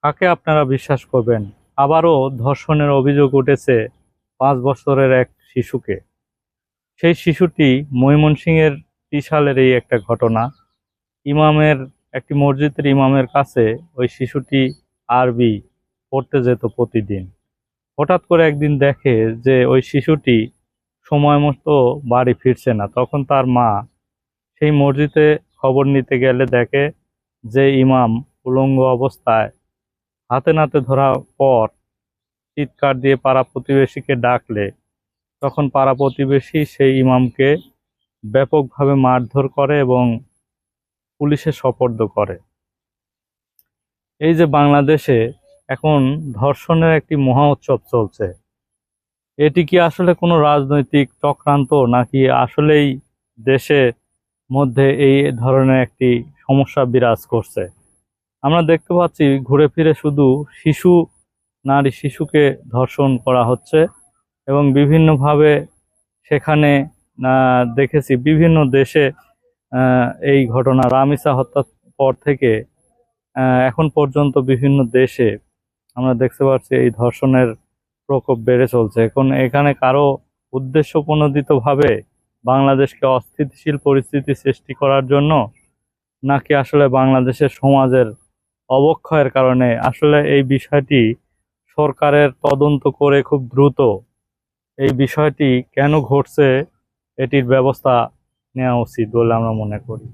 কাকে আপনারা বিশ্বাস করবেন? আবারও ধর্ষণের অভিযোগ উঠেছে 5 বছরের এক শিশুকে। সেই শিশুটি ময়মনসিংহের ত্রিশালের একটা ঘটনা। ইমামের একটি মসজিদের ইমামের কাছে ওই শিশুটি আরবি পড়তে যেত প্রতিদিন। হঠাৎ করে একদিন দেখে যে ওই শিশুটি সময় মতো বাড়ি ফিরছে না। তখন তার মা সেই মসজিদে খবর নিতে গেলে দেখে যে ইমাম উলঙ্গ অবস্থায় হাতে নাতে ধরা পর চিৎকার দিয়ে পাড়া প্রতিবেশীকে ডাকলে তখন পাড়া প্রতিবেশী সেই ইমামকে ব্যাপকভাবে মারধর করে এবং পুলিশে সোপর্দ করে। এই যে বাংলাদেশে এখন ধর্ষণের একটি মহা উৎসব চলছে, এটি কি আসলে কোনো রাজনৈতিক চক্রান্ত, নাকি আসলেই দেশে মধ্যে এই ধরনের একটি সমস্যা বিরাজ করছে? আমরা দেখতে পাচ্ছি ঘুরে ফিরে শুধু শিশু, নারী শিশুকে ধর্ষণ করা হচ্ছে এবং বিভিন্নভাবে সেখানে দেখেছি বিভিন্ন দেশে এই ঘটনা রামিসা হত্যার পর থেকে এখন পর্যন্ত বিভিন্ন দেশে আমরা দেখতে পাচ্ছি এই ধর্ষণের প্রকোপ বেড়ে চলছে। এখন এখানে কারো উদ্দেশ্য প্রণোদিতভাবে বাংলাদেশকে অস্থিতিশীল পরিস্থিতি সৃষ্টি করার জন্য, নাকি আসলে বাংলাদেশের সমাজের অবক্ষয়ের কারণে আসলে এই বিষয়টি সরকারের তদন্ত করে খুব দ্রুত এই বিষয়টি কেন ঘটছে এটির ব্যবস্থা নেওয়া উচিত বলে আমরা মনে করি।